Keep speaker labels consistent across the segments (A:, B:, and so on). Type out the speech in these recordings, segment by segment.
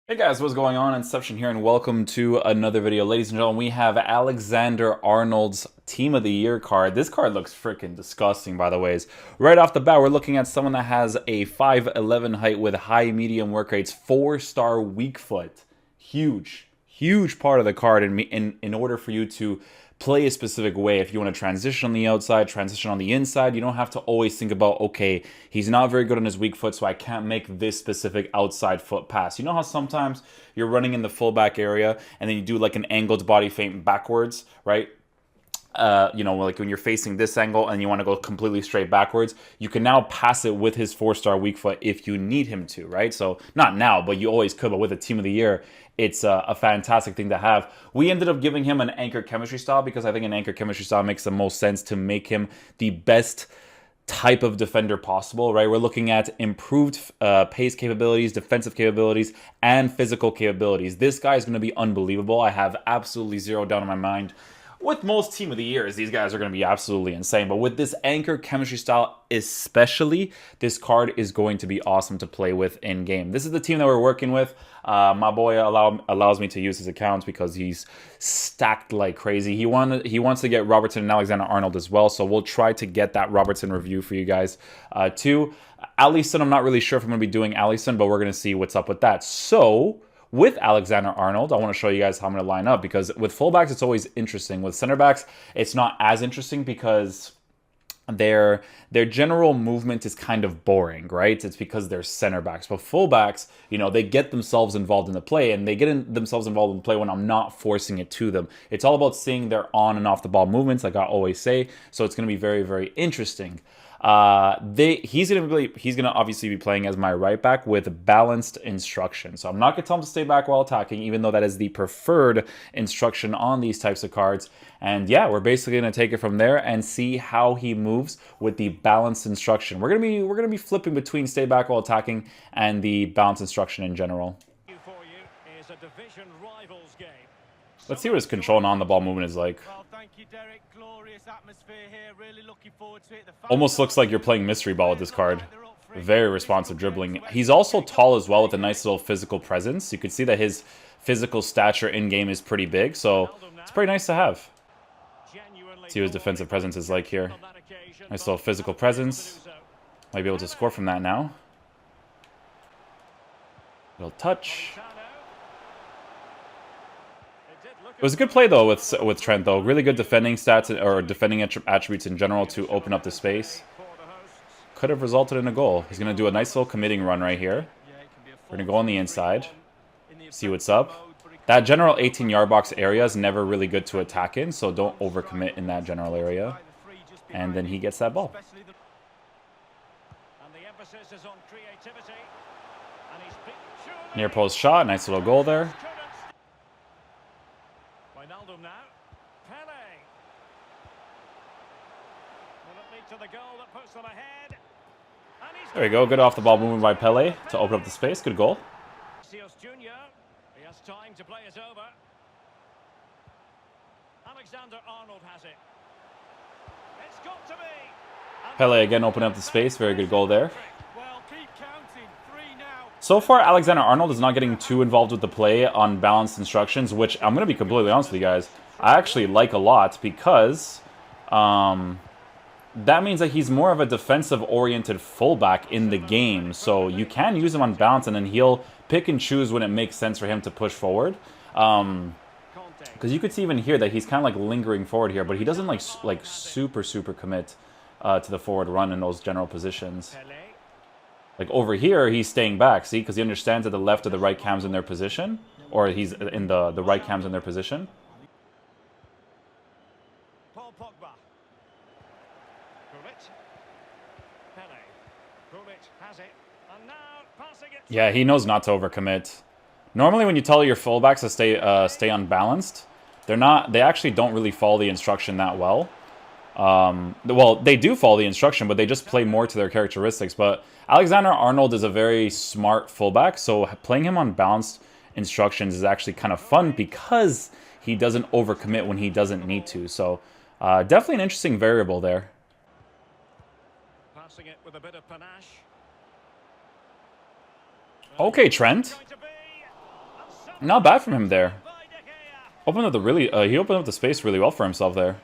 A: Hey guys, what's going on? Inception here, and welcome to another video. Ladies and gentlemen, we have Alexander-Arnold's Team of the Year card. This card looks freaking disgusting, by the way. Right off the bat, we're looking at someone that has a 5'11" height with high medium work rates, 4-star weak foot. Huge part of the card in order for you to play a specific way. If you want to transition on the outside, transition on the inside, you don't have to always think about, okay, he's not very good on his weak foot, so I can't make this specific outside foot pass. You know how sometimes you're running in the fullback area and then you do like an angled body feint backwards, right? Like when you're facing this angle and you want to go completely straight backwards, you can now pass it with his 4-star weak foot if you need him to, right? So not now, but you always could. But with a Team of the Year, it's a fantastic thing to have. We ended up giving him an anchor chemistry style because I think an anchor chemistry style makes the most sense to make him the best type of defender possible, right? We're looking at improved pace capabilities, defensive capabilities, and physical capabilities. This guy is going to be unbelievable. I have absolutely zero doubt in my mind. With most Team of the Years, these guys are going to be absolutely insane. But with this anchor chemistry style especially, this card is going to be awesome to play with in-game. This is the team that we're working with. My boy allows me to use his accounts because he's stacked like crazy. He wants to get Robertson and Alexander-Arnold as well, so we'll try to get that Robertson review for you guys too. Alisson, I'm not really sure if I'm going to be doing Alisson, but we're going to see what's up with that. So with Alexander-Arnold, I want to show you guys how I'm going to line up, because with fullbacks, it's always interesting. With center backs, it's not as interesting because their general movement is kind of boring, right? It's because they're center backs. But fullbacks, they get themselves involved in the play, and they get themselves involved in the play when I'm not forcing it to them. It's all about seeing their on and off the ball movements, like I always say. So it's going to be very, very interesting. He's gonna obviously be playing as my right back with balanced instruction. So I'm not gonna tell him to stay back while attacking, even though that is the preferred instruction on these types of cards. And yeah, we're basically gonna take it from there and see how he moves with the balanced instruction. We're gonna be flipping between stay back while attacking and the balanced instruction in general. Let's see what his control and on the ball movement is like. Almost looks like you're playing mystery ball with this card. Very responsive dribbling. He's also tall as well with a nice little physical presence. You can see that his physical stature in-game is pretty big, so it's pretty nice to have. See what his defensive presence is like here. Nice little physical presence. Might be able to score from that now. Little touch. It was a good play, though, with Trent, though. Really good defending stats, or defending attributes in general, to open up the space. Could have resulted in a goal. He's going to do a nice little committing run right here. We're going to go on the inside. See what's up. That general 18-yard box area is never really good to attack in, so don't overcommit in that general area. And then he gets that ball. Near post shot. Nice little goal there. There we go. Good off the ball movement by Pele to open up the space. Good goal. Alexander-Arnold has it. It's got to be. Pele again opening up the space. Very good goal there. So far, Alexander-Arnold is not getting too involved with the play on balanced instructions, which I'm going to be completely honest with you guys, I actually like a lot, because that means that he's more of a defensive-oriented fullback in the game. So you can use him on balance, and then he'll pick and choose when it makes sense for him to push forward. Because you could see even here that he's kind of like lingering forward here, but he doesn't like super commit to the forward run in those general positions. Like over here, he's staying back, see? Because he understands that the left or the right cam's in their position, or he's in the right cam's in their position. Yeah, he knows not to overcommit. Normally, when you tell your fullbacks to stay unbalanced, they actually don't really follow the instruction that well. Well, they do follow the instruction, but they just play more to their characteristics. But Alexander-Arnold is a very smart fullback, so playing him on balanced instructions is actually kind of fun because he doesn't overcommit when he doesn't need to. So definitely an interesting variable there. Passing it with a bit of panache. Okay, Trent. Not bad from him there. Opened up the he opened up the space really well for himself there.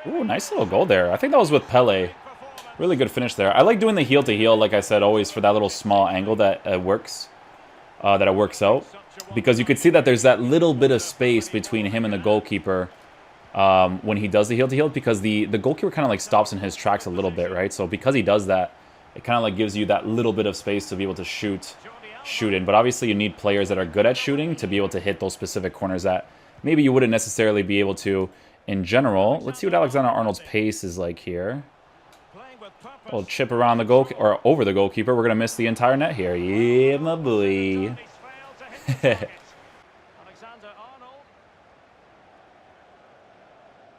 A: Ooh, nice little goal there. I think that was with Pele. Really good finish there. I like doing the heel to heel, like I said, always for that little small angle that works. That it works out. Because you could see that there's that little bit of space between him and the goalkeeper when he does the heel to heel, because the goalkeeper kind of like stops in his tracks a little bit, right? So because he does that, it kind of like gives you that little bit of space to be able to shoot in. But obviously you need players that are good at shooting to be able to hit those specific corners that maybe you wouldn't necessarily be able to in general. Let's see what Alexander-Arnold's pace is like here. A little chip around the goal, or over the goalkeeper. We're going to miss the entire net here. Yeah, my boy.
B: Alexander-Arnold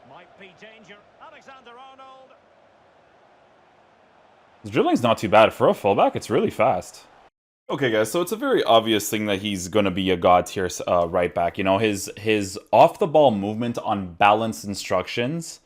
B: might be danger. Alexander-Arnold.
A: The dribbling's not too bad. For a fullback, it's really fast. Okay, guys, so it's a very obvious thing that he's going to be a god tier right back. You know, his off-the-ball movement on balanced instructions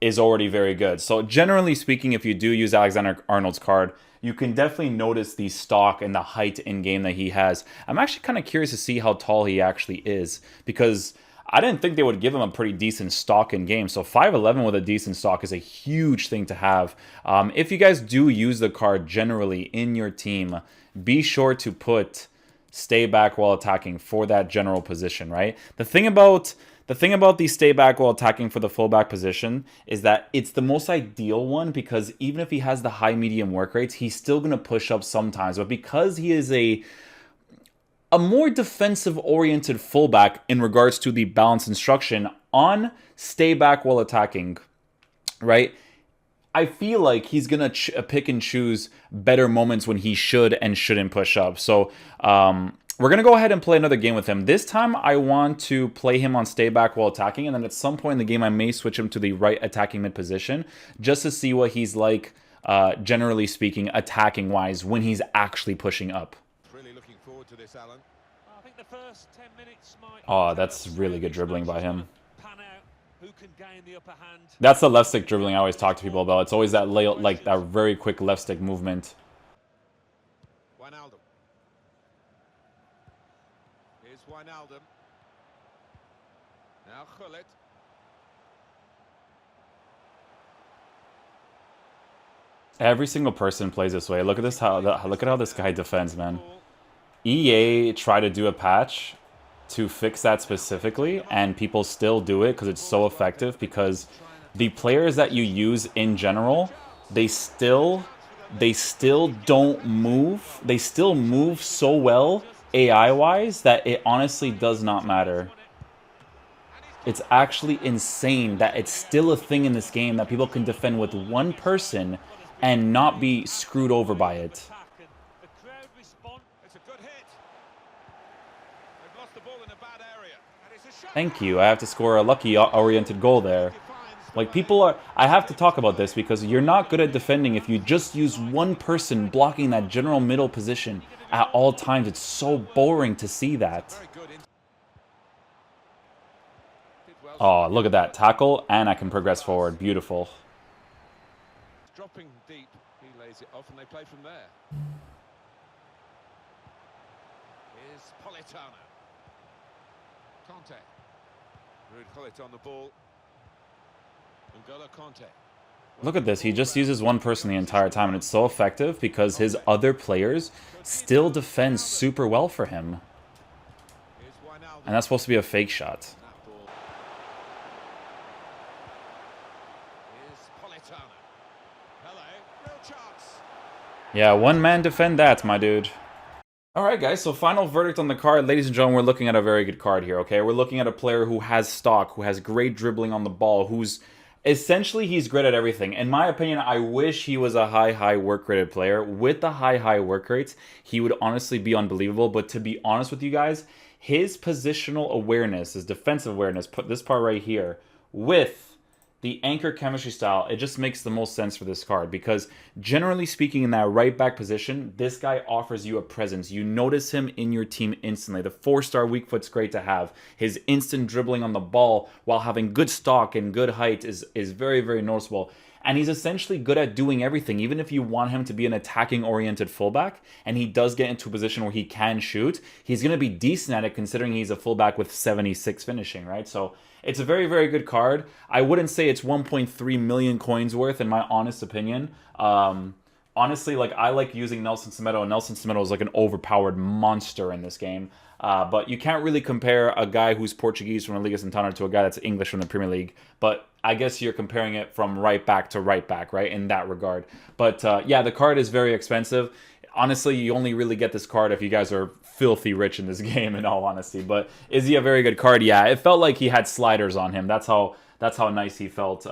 A: is already very good. So generally speaking, if you do use Alexander-Arnold's card, you can definitely notice the stock and the height in-game that he has. I'm actually kind of curious to see how tall he actually is, because I didn't think they would give him a pretty decent stock in-game. So 5'11" with a decent stock is a huge thing to have. If you guys do use the card generally in your team, be sure to put stay back while attacking for that general position, right? The thing about the stay back while attacking for the fullback position is that it's the most ideal one, because even if he has the high medium work rates, he's still going to push up sometimes. But because he is a more defensive oriented fullback in regards to the balance instruction on stay back while attacking, right? I feel like he's going to pick and choose better moments when he should and shouldn't push up. So, we're going to go ahead and play another game with him. This time, I want to play him on stay back while attacking, and then at some point in the game, I may switch him to the right attacking mid position just to see what he's like, generally speaking, attacking-wise, when he's actually pushing up.
C: Really looking forward to this, Alan.
B: I think the first 10 minutes might.
A: Oh, that's really good dribbling by him.
B: Pan out. Who can gain the upper hand?
A: That's the left stick dribbling I always talk to people about. It's always that like that very quick left stick movement.
C: Wijnaldum. Here's Wijnaldum. Now Gullit.
A: Every single person plays this way. Look at this. Look at how this guy defends, man. EA tried to do a patch to fix that specifically, and people still do it because it's so effective. Because the players that you use in general, they still don't move. They still move so well AI-wise that it honestly does not matter. It's actually insane that it's still a thing in this game that people can defend with one person and not be screwed over by it. Thank you. I have to score a lucky-oriented goal there. Like, people are... I have to talk about this because you're not good at defending if you just use one person blocking that general middle position at all times. It's so boring to see that. Oh, look at that. Tackle, and I can progress forward. Beautiful.
C: Dropping deep, he lays it off and they play from there. Here's Politano. Conte. Ruud Gullit on the ball. N'Golo Conte.
A: Look at this. He just uses one person the entire time, and it's so effective because his other players still defend super well for him. And that's supposed to be a fake shot. Yeah, one man defend that, my dude. Alright guys, so final verdict on the card. Ladies and gentlemen, we're looking at a very good card here, okay? We're looking at a player who has stock, who has great dribbling on the ball, who's... essentially, he's great at everything. In my opinion, I wish he was a high work rated player. With the high work rates, he would honestly be unbelievable. But to be honest with you guys, his positional awareness, his defensive awareness, put this part right here, with the anchor chemistry style, it just makes the most sense for this card. Because generally speaking, in that right back position, this guy offers you a presence. You notice him in your team instantly. The 4-star weak foot's great to have. His instant dribbling on the ball while having good stock and good height is very noticeable. and he's essentially good at doing everything. Even if you want him to be an attacking-oriented fullback, and he does get into a position where he can shoot, he's going to be decent at it considering he's a fullback with 76 finishing, right? So it's a very, very good card. I wouldn't say it's 1.3 million coins worth, in my honest opinion. Honestly, like, I like using Nelson Semedo, and Nelson Semedo is like an overpowered monster in this game. But you can't really compare a guy who's Portuguese from the Liga Santander to a guy that's English from the Premier League. But I guess you're comparing it from right back to right back, right, in that regard. But yeah, the card is very expensive. Honestly, you only really get this card if you guys are filthy rich in this game, in all honesty. But is he a very good card? Yeah, it felt like he had sliders on him. That's how nice he felt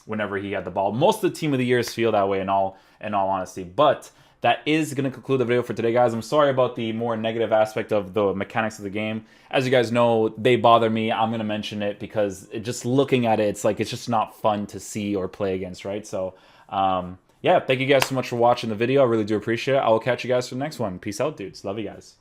A: whenever he had the ball. Most of the team of the years feel that way, in all honesty. But that is going to conclude the video for today, guys. I'm sorry about the more negative aspect of the mechanics of the game. As you guys know, they bother me. I'm going to mention it because just looking at it, it's like it's just not fun to see or play against, right? So, yeah, thank you guys so much for watching the video. I really do appreciate it. I will catch you guys for the next one. Peace out, dudes. Love you guys.